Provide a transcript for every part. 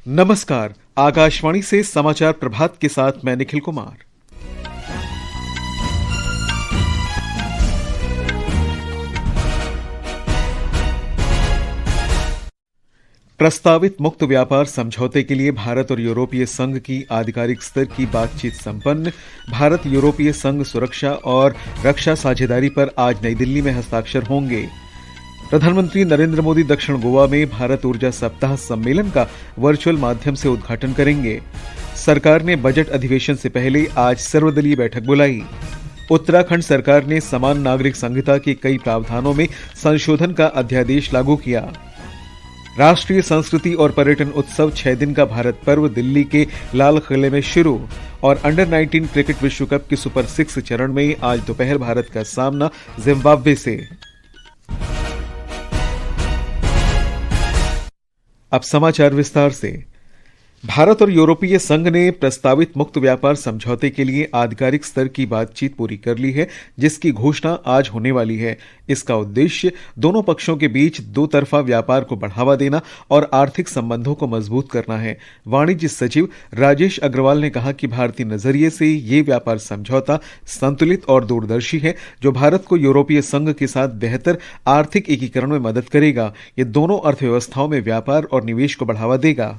नमस्कार, आकाशवाणी से समाचार प्रभात के साथ मैं निखिल कुमार। प्रस्तावित मुक्त व्यापार समझौते के लिए भारत और यूरोपीय संघ की आधिकारिक स्तर की बातचीत संपन्न। भारत यूरोपीय संघ सुरक्षा और रक्षा साझेदारी पर आज नई दिल्ली में हस्ताक्षर होंगे। प्रधानमंत्री नरेंद्र मोदी दक्षिण गोवा में भारत ऊर्जा सप्ताह सम्मेलन का वर्चुअल माध्यम से उद्घाटन करेंगे। सरकार ने बजट अधिवेशन से पहले आज सर्वदलीय बैठक बुलाई। उत्तराखंड सरकार ने समान नागरिक संहिता के कई प्रावधानों में संशोधन का अध्यादेश लागू किया। राष्ट्रीय संस्कृति और पर्यटन उत्सव 6 दिन का भारत पर्व दिल्ली के लाल किले में शुरू और अंडर 19 क्रिकेट विश्व कप के सुपर 6 चरण में आज दोपहर भारत का सामना जिम्बाब्वे से। अब समाचार विस्तार से। भारत और यूरोपीय संघ ने प्रस्तावित मुक्त व्यापार समझौते के लिए आधिकारिक स्तर की बातचीत पूरी कर ली है, जिसकी घोषणा आज होने वाली है। इसका उद्देश्य दोनों पक्षों के बीच दो तरफा व्यापार को बढ़ावा देना और आर्थिक संबंधों को मजबूत करना है। वाणिज्य सचिव राजेश अग्रवाल ने कहा कि भारतीय नजरिए से ये व्यापार समझौता संतुलित और दूरदर्शी है, जो भारत को यूरोपीय संघ के साथ बेहतर आर्थिक एकीकरण में मदद करेगा। ये दोनों अर्थव्यवस्थाओं में व्यापार और निवेश को बढ़ावा देगा।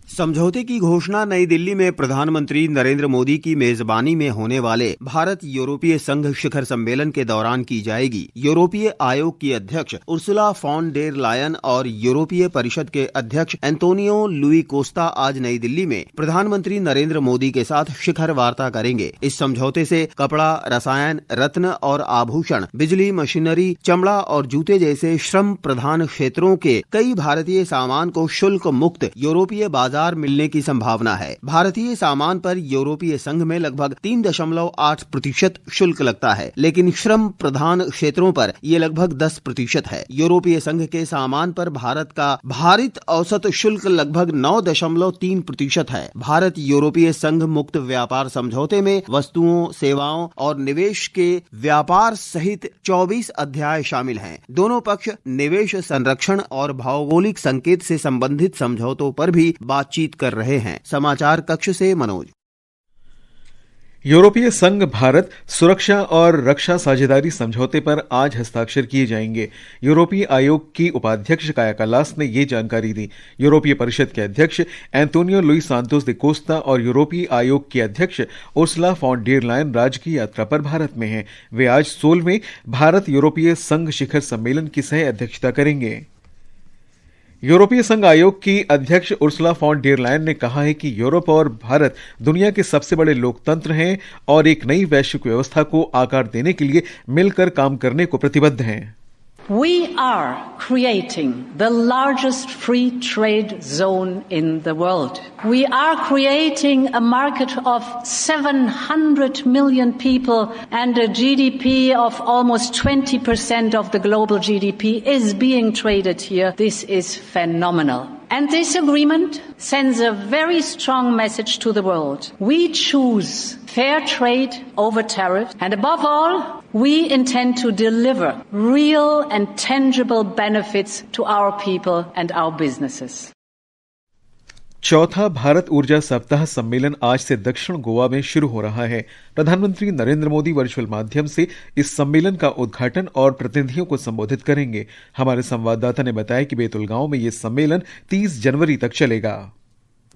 समझौते की घोषणा नई दिल्ली में प्रधानमंत्री नरेंद्र मोदी की मेजबानी में होने वाले भारत यूरोपीय संघ शिखर सम्मेलन के दौरान की जाएगी। यूरोपीय आयोग की अध्यक्ष उर्सुला फॉन डेर लायन और यूरोपीय परिषद के अध्यक्ष एंटोनियो लुई कोस्टा आज नई दिल्ली में प्रधानमंत्री नरेंद्र मोदी के साथ शिखर वार्ता करेंगे। इस समझौते से कपड़ा, रसायन, रत्न और आभूषण, बिजली, मशीनरी, चमड़ा और जूते जैसे श्रम प्रधान क्षेत्रों के कई भारतीय सामान को शुल्क मुक्त यूरोपीय बाजार मिलने की संभावना है। भारतीय सामान पर यूरोपीय संघ में लगभग 3.8% शुल्क लगता है, लेकिन श्रम प्रधान क्षेत्रों पर यह लगभग 10% है। यूरोपीय संघ के सामान पर भारत का भारित औसत शुल्क लगभग 9.3% है। भारत यूरोपीय संघ मुक्त व्यापार समझौते में वस्तुओं, सेवाओं और निवेश के व्यापार सहित 24 अध्याय शामिल हैं। दोनों पक्ष निवेश संरक्षण और भौगोलिक संकेत से संबंधित समझौतों पर भी बातचीत कर रहे हैं। समाचार कक्ष से मनोज। यूरोपीय संघ भारत सुरक्षा और रक्षा साझेदारी समझौते पर आज हस्ताक्षर किए जाएंगे। यूरोपीय आयोग की उपाध्यक्ष काया कलास ने यह जानकारी दी। यूरोपीय परिषद के अध्यक्ष एंटोनियो लुई सांतोस दे कोस्टा और यूरोपीय आयोग की अध्यक्ष उर्सुला फॉन डेर लायन राज्य यात्रा पर भारत में हैं। वे आज सोल में भारत यूरोपीय संघ शिखर सम्मेलन की सह अध्यक्षता करेंगे। यूरोपीय संघ आयोग की अध्यक्ष उर्सुला फॉन डेर लायन ने कहा है कि यूरोप और भारत दुनिया के सबसे बड़े लोकतंत्र हैं और एक नई वैश्विक व्यवस्था को आकार देने के लिए मिलकर काम करने को प्रतिबद्ध हैं। We are creating the largest free trade zone in the world. We are creating a market of 700 million people and a GDP of almost 20% of the global GDP is being traded here. This is phenomenal. And this agreement sends a very strong message to the world. We choose fair trade over tariff, and above all, we intend to deliver real and tangible benefits to our people and our businesses. चौथा भारत ऊर्जा सप्ताह सम्मेलन आज से दक्षिण गोवा में शुरू हो रहा है। प्रधानमंत्री नरेंद्र मोदी वर्चुअल माध्यम से इस सम्मेलन का उद्घाटन और प्रतिनिधियों को संबोधित करेंगे। हमारे संवाददाता ने बताया कि बेतुलगांव में यह सम्मेलन 30 जनवरी तक चलेगा।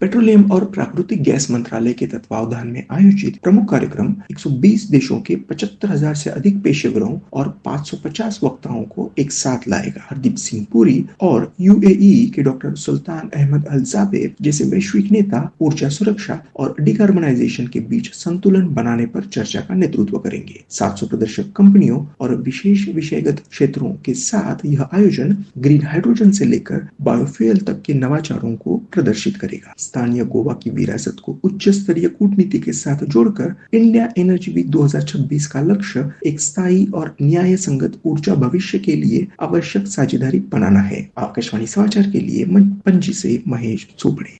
पेट्रोलियम और प्राकृतिक गैस मंत्रालय के तत्वावधान में आयोजित प्रमुख कार्यक्रम 120 देशों के 75,000 से अधिक पेशेवरों और 550 वक्ताओं को एक साथ लाएगा। हरदीप सिंह पुरी और यूएई के डॉक्टर सुल्तान अहमद अल जाबेर जैसे वैश्विक नेता ऊर्जा सुरक्षा और डिकार्बनाइजेशन के बीच संतुलन बनाने पर चर्चा का नेतृत्व करेंगे। 700 प्रदर्शक कंपनियों और विशेष विषयगत क्षेत्रों के साथ यह आयोजन ग्रीन हाइड्रोजन से लेकर बायोफ्यूल तक के नवाचारों को प्रदर्शित करेगा। स्थानीय गोवा की विरासत को उच्च स्तरीय कूटनीति के साथ जोड़कर इंडिया एनर्जी वीक 2026 का लक्ष्य एक स्थायी और न्याय संगत ऊर्जा भविष्य के लिए आवश्यक साझेदारी बनाना है। आकाशवाणी समाचार के लिए पणजी से महेश चोपड़े।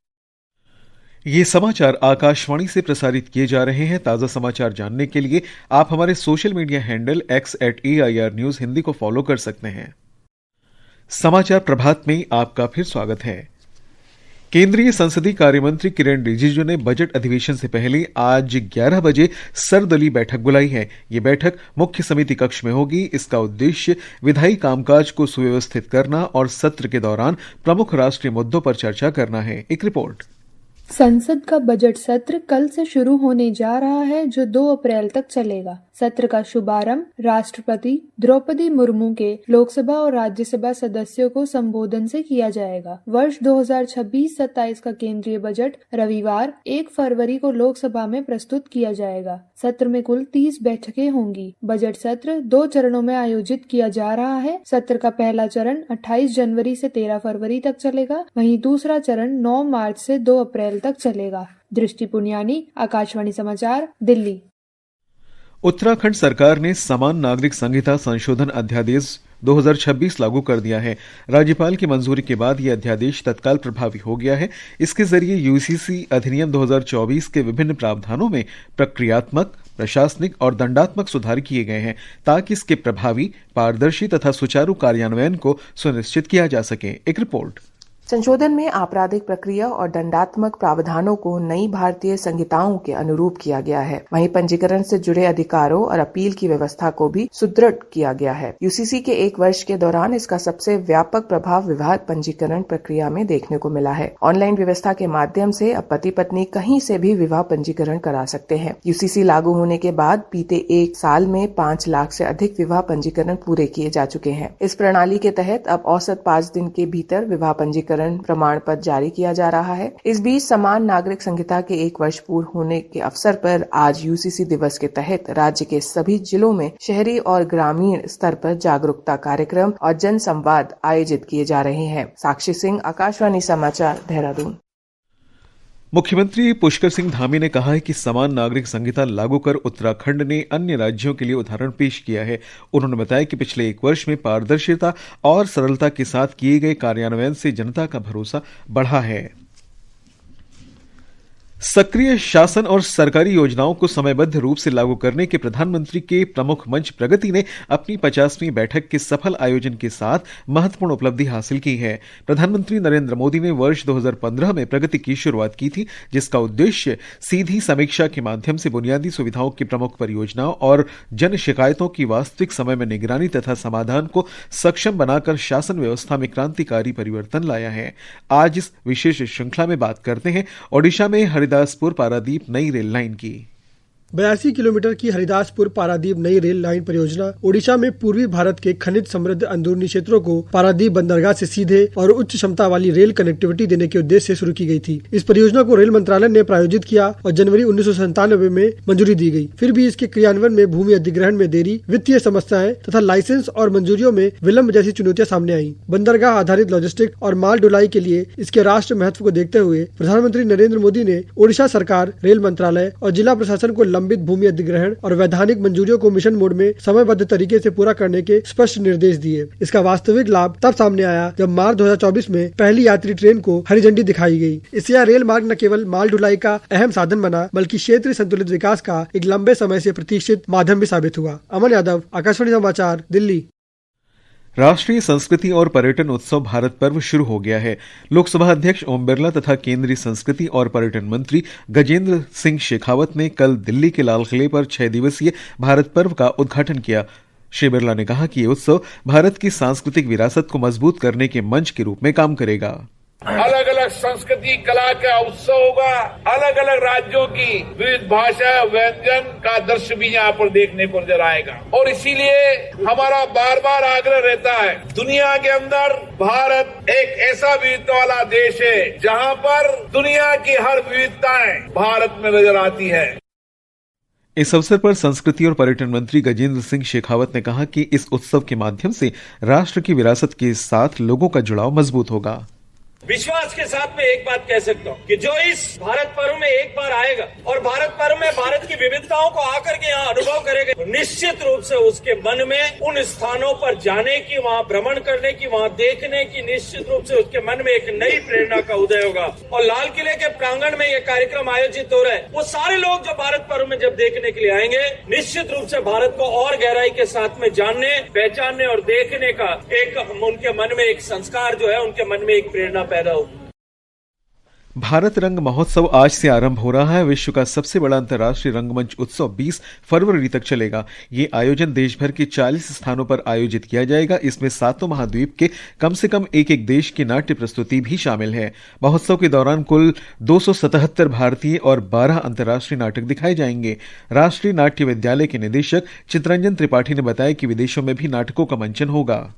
ये समाचार आकाशवाणी से प्रसारित किए जा रहे हैं। ताजा समाचार जानने के लिए आप हमारे social media handle x@AIR News Hindi को फॉलो कर सकते हैं। समाचार प्रभात में आपका फिर स्वागत है। केंद्रीय संसदीय कार्य मंत्री किरेन रिजिजू ने बजट अधिवेशन से पहले आज 11 बजे सर्वदलीय बैठक बुलाई है। ये बैठक मुख्य समिति कक्ष में होगी। इसका उद्देश्य विधायी कामकाज को सुव्यवस्थित करना और सत्र के दौरान प्रमुख राष्ट्रीय मुद्दों पर चर्चा करना है। एक रिपोर्ट। संसद का बजट सत्र कल से शुरू होने जा रहा है, जो 2 अप्रैल तक चलेगा। सत्र का शुभारंभ राष्ट्रपति द्रौपदी मुर्मू के लोकसभा और राज्यसभा सदस्यों को संबोधन से किया जाएगा। वर्ष 2026-27 का केंद्रीय बजट रविवार 1 फरवरी को लोकसभा में प्रस्तुत किया जाएगा। सत्र में कुल 30 बैठकें होंगी। बजट सत्र 2 चरणों में आयोजित किया जा रहा है। सत्र का पहला चरण 28 जनवरी से 13 फरवरी तक चलेगा, वहीं दूसरा चरण 9 मार्च से 2 अप्रैल तक चलेगा। दृष्टि पुनियानी, आकाशवाणी समाचार, दिल्ली। उत्तराखंड सरकार ने समान नागरिक संहिता संशोधन अध्यादेश 2026 लागू कर दिया है। राज्यपाल की मंजूरी के बाद यह अध्यादेश तत्काल प्रभावी हो गया है। इसके जरिए यूसीसी अधिनियम 2024 के विभिन्न प्रावधानों में प्रक्रियात्मक, प्रशासनिक और दंडात्मक सुधार किए गए हैं, ताकि इसके प्रभावी, पारदर्शी तथा सुचारू कार्यान्वयन को सुनिश्चित किया जा सके। एक रिपोर्ट। संशोधन में आपराधिक प्रक्रिया और दंडात्मक प्रावधानों को नई भारतीय संहिताओं के अनुरूप किया गया है। वहीं पंजीकरण से जुड़े अधिकारों और अपील की व्यवस्था को भी सुदृढ़ किया गया है। यूसीसी के 1 वर्ष के दौरान इसका सबसे व्यापक प्रभाव विवाह पंजीकरण प्रक्रिया में देखने को मिला है। ऑनलाइन व्यवस्था के माध्यम से अब पति पत्नी कहीं से भी विवाह पंजीकरण करा सकते हैं। यूसीसी लागू होने के बाद बीते 1 साल में 5 लाख से अधिक विवाह पंजीकरण पूरे किए जा चुके हैं। इस प्रणाली के तहत अब औसत 5 दिन के भीतर विवाह पंजीकरण प्रमाण पत्र जारी किया जा रहा है। इस बीच समान नागरिक संहिता के 1 वर्ष पूर्ण होने के अवसर पर आज यूसीसी दिवस के तहत राज्य के सभी जिलों में शहरी और ग्रामीण स्तर पर जागरूकता कार्यक्रम और जन संवाद आयोजित किए जा रहे हैं। साक्षी सिंह, आकाशवाणी समाचार, देहरादून। मुख्यमंत्री पुष्कर सिंह धामी ने कहा है कि समान नागरिक संहिता लागू कर उत्तराखंड ने अन्य राज्यों के लिए उदाहरण पेश किया है। उन्होंने बताया कि पिछले 1 वर्ष में पारदर्शिता और सरलता के साथ किए गए कार्यान्वयन से जनता का भरोसा बढ़ा है। सक्रिय शासन और सरकारी योजनाओं को समयबद्ध रूप से लागू करने के प्रधानमंत्री के प्रमुख मंच प्रगति ने अपनी 50वीं बैठक के सफल आयोजन के साथ महत्वपूर्ण उपलब्धि हासिल की है। प्रधानमंत्री नरेंद्र मोदी ने वर्ष 2015 में प्रगति की शुरुआत की थी, जिसका उद्देश्य सीधी समीक्षा के माध्यम से बुनियादी सुविधाओं की प्रमुख परियोजनाओं और जन शिकायतों की वास्तविक समय में निगरानी तथा समाधान को सक्षम बनाकर शासन व्यवस्था में क्रांतिकारी परिवर्तन लाया है। आज इस विशेष श्रृंखला में बात करते हैं ओडिशा में हरिदासपुर पारादीप नई रेल लाइन की। 82 किलोमीटर की हरिदासपुर पारादीप नई रेल लाइन परियोजना ओडिशा में पूर्वी भारत के खनिज समृद्ध अंदरूनी क्षेत्रों को पारादीप बंदरगाह से सीधे और उच्च क्षमता वाली रेल कनेक्टिविटी देने के उद्देश्य से शुरू की गई थी। इस परियोजना को रेल मंत्रालय ने प्रायोजित किया और जनवरी 1997 में मंजूरी दी गई। फिर भी इसके क्रियान्वयन में भूमि अधिग्रहण में देरी, वित्तीय समस्याएं तथा लाइसेंस और मंजूरियों में विलंब जैसी चुनौतियां सामने आई। बंदरगाह आधारित लॉजिस्टिक और माल ढुलाई के लिए इसके राष्ट्रीय महत्व को देखते हुए प्रधानमंत्री नरेंद्र मोदी ने ओडिशा सरकार, रेल मंत्रालय और जिला प्रशासन को लंबित भूमि अधिग्रहण और वैधानिक मंजूरियों को मिशन मोड में समयबद्ध तरीके से पूरा करने के स्पष्ट निर्देश दिए। इसका वास्तविक लाभ तब सामने आया जब मार्च 2024 में पहली यात्री ट्रेन को हरी झंडी दिखाई गई। इससे यह रेल मार्ग न केवल माल ढुलाई का अहम साधन बना, बल्कि क्षेत्रीय संतुलित विकास का एक लंबे समय से प्रतीक्षित माध्यम भी साबित हुआ। अमन यादव, आकाशवाणी समाचार, दिल्ली। राष्ट्रीय संस्कृति और पर्यटन उत्सव भारत पर्व शुरू हो गया है। लोकसभा अध्यक्ष ओम बिरला तथा केंद्रीय संस्कृति और पर्यटन मंत्री गजेंद्र सिंह शेखावत ने कल दिल्ली के लाल किले पर 6 दिवसीय भारत पर्व का उद्घाटन किया। श्री बिरला ने कहा कि ये उत्सव भारत की सांस्कृतिक विरासत को मजबूत करने के मंच के रूप में काम करेगा। अलग अलग संस्कृति कला का उत्सव होगा। अलग अलग राज्यों की विविध भाषा व्यंजन का दृश्य भी यहाँ पर देखने को नजर आएगा। और इसीलिए हमारा बार बार आग्रह रहता है, दुनिया के अंदर भारत एक ऐसा विविधता वाला देश है जहाँ पर दुनिया की हर विविधताएं भारत में नजर आती है। इस अवसर पर संस्कृति और पर्यटन मंत्री गजेंद्र सिंह शेखावत ने कहा कि इस उत्सव के माध्यम से राष्ट्र की विरासत के साथ लोगों का जुड़ाव मजबूत होगा। विश्वास के साथ मैं एक बात कह सकता हूँ कि जो इस भारत पर्व में एक बार आएगा और भारत पर्व में भारत की विविधताओं को आकर के यहाँ अनुभव करेगा, निश्चित रूप से उसके मन में उन स्थानों पर जाने की, वहाँ भ्रमण करने की, वहाँ देखने की, निश्चित रूप से उसके मन में एक नई प्रेरणा का उदय होगा। और लाल किले के प्रांगण में ये कार्यक्रम आयोजित हो रहा है, वो सारे लोग जो भारत पर्व में जब देखने के लिए आएंगे, निश्चित रूप से भारत को और गहराई के साथ में जानने, पहचानने और देखने का एक उनके मन में एक संस्कार जो है, उनके मन में एक प्रेरणा पैदा होगी। भारत रंग महोत्सव आज से आरंभ हो रहा है। विश्व का सबसे बड़ा अंतर्राष्ट्रीय रंगमंच उत्सव 20 फरवरी तक चलेगा। ये आयोजन देश भर के 40 स्थानों पर आयोजित किया जाएगा। इसमें सातों महाद्वीप के कम से कम एक देश की नाट्य प्रस्तुति भी शामिल है। महोत्सव के दौरान कुल 277 भारतीय और 12 अंतर्राष्ट्रीय नाटक दिखाए जाएंगे। राष्ट्रीय नाट्य विद्यालय के निदेशक चित्रंजन त्रिपाठी ने बताया कि विदेशों में भी नाटकों का मंचन होगा।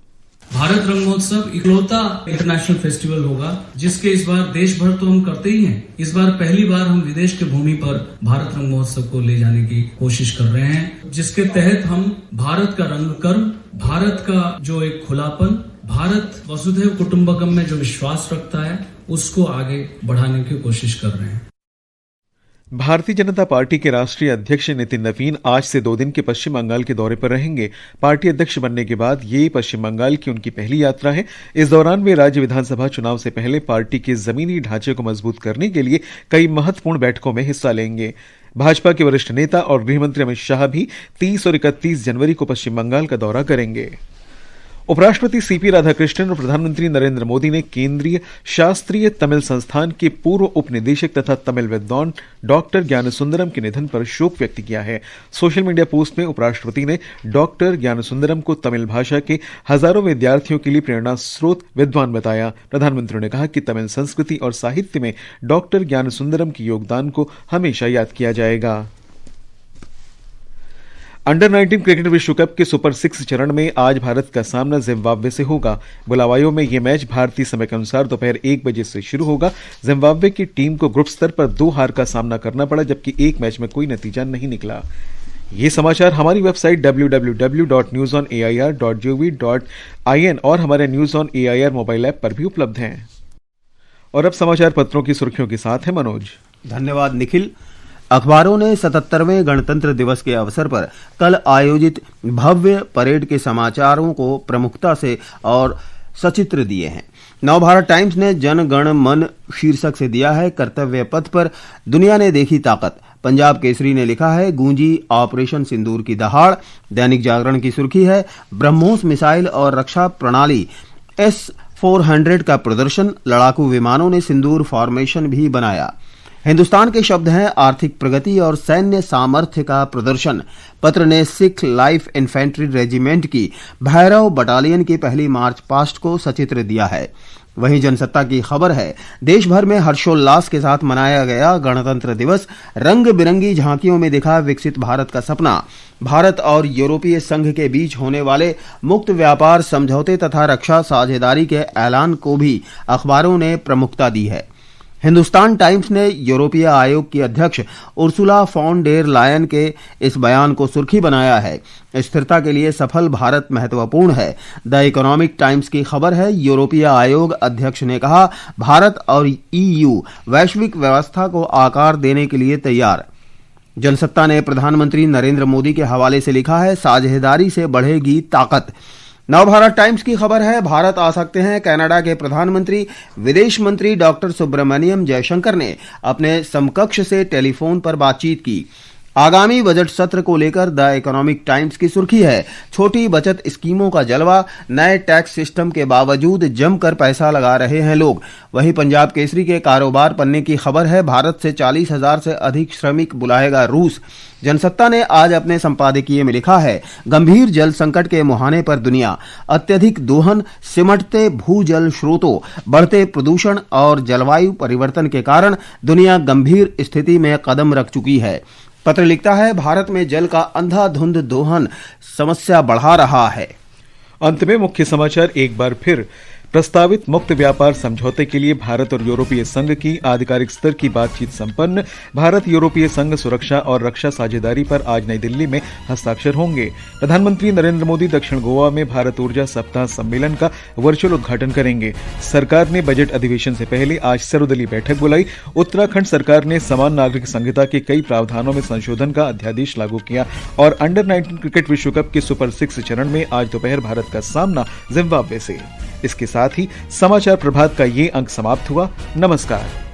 भारत रंग महोत्सव इकलौता इंटरनेशनल फेस्टिवल होगा जिसके इस बार देश भर तो हम करते ही हैं। इस बार पहली बार हम विदेश के भूमि पर भारत रंग महोत्सव को ले जाने की कोशिश कर रहे हैं, जिसके तहत हम भारत का रंग कर्म, भारत का जो एक खुलापन, भारत वसुधैव कुटुंबकम में जो विश्वास रखता है उसको आगे बढ़ाने की कोशिश कर रहे हैं। भारतीय जनता पार्टी के राष्ट्रीय अध्यक्ष नितिन नवीन आज से 2 दिन के पश्चिम बंगाल के दौरे पर रहेंगे। पार्टी अध्यक्ष बनने के बाद ये पश्चिम बंगाल की उनकी पहली यात्रा है। इस दौरान वे राज्य विधानसभा चुनाव से पहले पार्टी के जमीनी ढांचे को मजबूत करने के लिए कई महत्वपूर्ण बैठकों में हिस्सा लेंगे। भाजपा के वरिष्ठ नेता और गृहमंत्री अमित शाह भी 30 और 31 जनवरी को पश्चिम बंगाल का दौरा करेंगे। उपराष्ट्रपति सीपी राधाकृष्णन और प्रधानमंत्री नरेंद्र मोदी ने केंद्रीय शास्त्रीय तमिल संस्थान के पूर्व उपनिदेशक तथा तमिल विद्वान डॉक्टर ज्ञानसुंदरम के निधन पर शोक व्यक्त किया है। सोशल मीडिया पोस्ट में उपराष्ट्रपति ने डॉक्टर ज्ञानसुंदरम को तमिल भाषा के हजारों विद्यार्थियों के लिए प्रेरणा स्रोत विद्वान बताया। प्रधानमंत्री ने कहा कि तमिल संस्कृति और साहित्य में डॉक्टर ज्ञानसुंदरम के योगदान को हमेशा याद किया जाएगा। अंडर 19 क्रिकेट विश्व कप के सुपर 6 चरण में आज भारत का सामना जिम्बाब्वे से होगा। बुलावायो में यह मैच भारतीय समय के अनुसार दोपहर 1 बजे से शुरू होगा। जिम्बाब्वे की टीम को ग्रुप स्तर पर 2 हार का सामना करना पड़ा, जबकि एक मैच में कोई नतीजा नहीं निकला। ये समाचार हमारी वेबसाइट www.newsonair.gov.in और हमारे news on AIR mobile app पर भी उपलब्ध हैं। और अब समाचार पत्रों की सुर्खियों के साथ है मनोज। धन्यवाद निखिल। अखबारों ने 77वें गणतंत्र दिवस के अवसर पर कल आयोजित भव्य परेड के समाचारों को प्रमुखता से और सचित्र दिए हैं। नवभारत टाइम्स ने जन गण मन शीर्षक से दिया है कर्तव्य पथ पर दुनिया ने देखी ताकत। पंजाब केसरी ने लिखा है गूंजी ऑपरेशन सिंदूर की दहाड़। दैनिक जागरण की सुर्खी है ब्रह्मोस मिसाइल और रक्षा प्रणाली S-400 का प्रदर्शन। लड़ाकू विमानों ने सिंदूर फॉर्मेशन भी बनाया। हिंदुस्तान के शब्द हैं आर्थिक प्रगति और सैन्य सामर्थ्य का प्रदर्शन। पत्र ने सिख लाइफ इन्फेंट्री रेजिमेंट की भैरव बटालियन की पहली मार्च पास्ट को सचित्र दिया है। वहीं जनसत्ता की खबर है देश भर में हर्षोल्लास के साथ मनाया गया गणतंत्र दिवस। रंग बिरंगी झांकियों में दिखा विकसित भारत का सपना। भारत और यूरोपीय संघ के बीच होने वाले मुक्त व्यापार समझौते तथा रक्षा साझेदारी के ऐलान को भी अखबारों ने प्रमुखता दी है। हिंदुस्तान टाइम्स ने यूरोपीय आयोग की अध्यक्ष उर्सुला फॉन डेर लायन के इस बयान को सुर्खी बनाया है स्थिरता के लिए सफल भारत महत्वपूर्ण है। द इकोनॉमिक टाइम्स की खबर है यूरोपीय आयोग अध्यक्ष ने कहा भारत और EU वैश्विक व्यवस्था को आकार देने के लिए तैयार। जनसत्ता ने प्रधानमंत्री नरेंद्र मोदी के हवाले से लिखा है साझेदारी से बढ़ेगी ताकत। नवभारत टाइम्स की खबर है भारत आ सकते हैं कनाडा के प्रधानमंत्री। विदेश मंत्री डॉक्टर सुब्रमण्यम जयशंकर ने अपने समकक्ष से टेलीफोन पर बातचीत की। आगामी बजट सत्र को लेकर द इकोनॉमिक टाइम्स की सुर्खी है छोटी बचत स्कीमों का जलवा। नए टैक्स सिस्टम के बावजूद जमकर पैसा लगा रहे हैं लोग। वहीं पंजाब केसरी के कारोबार पन्ने की खबर है भारत से 40,000 से अधिक श्रमिक बुलाएगा रूस। जनसत्ता ने आज अपने संपादकीय में लिखा है गंभीर जल संकट के मुहाने पर दुनिया। अत्यधिक दोहन, सिमटते भूजल स्रोतों, बढ़ते प्रदूषण और जलवायु परिवर्तन के कारण दुनिया गंभीर स्थिति में कदम रख चुकी है। पत्र लिखता है भारत में जल का अंधाधुंध दोहन समस्या बढ़ा रहा है। अंत में मुख्य समाचार एक बार फिर। प्रस्तावित मुक्त व्यापार समझौते के लिए भारत और यूरोपीय संघ की आधिकारिक स्तर की बातचीत संपन्न। भारत यूरोपीय संघ सुरक्षा और रक्षा साझेदारी पर आज नई दिल्ली में हस्ताक्षर होंगे। प्रधानमंत्री नरेंद्र मोदी दक्षिण गोवा में भारत ऊर्जा सप्ताह सम्मेलन का वर्चुअल उद्घाटन करेंगे। सरकार ने बजट अधिवेशन से पहले आज सर्वदलीय बैठक बुलाई। उत्तराखंड सरकार ने समान नागरिक संहिता के कई प्रावधानों में संशोधन का अध्यादेश लागू किया। और अंडर 19 क्रिकेट विश्व कप के सुपर 6 चरण में आज दोपहर भारत का सामना जिम्बाब्वे से। इसके साथ ही समाचार प्रभात का ये अंक समाप्त हुआ। नमस्कार।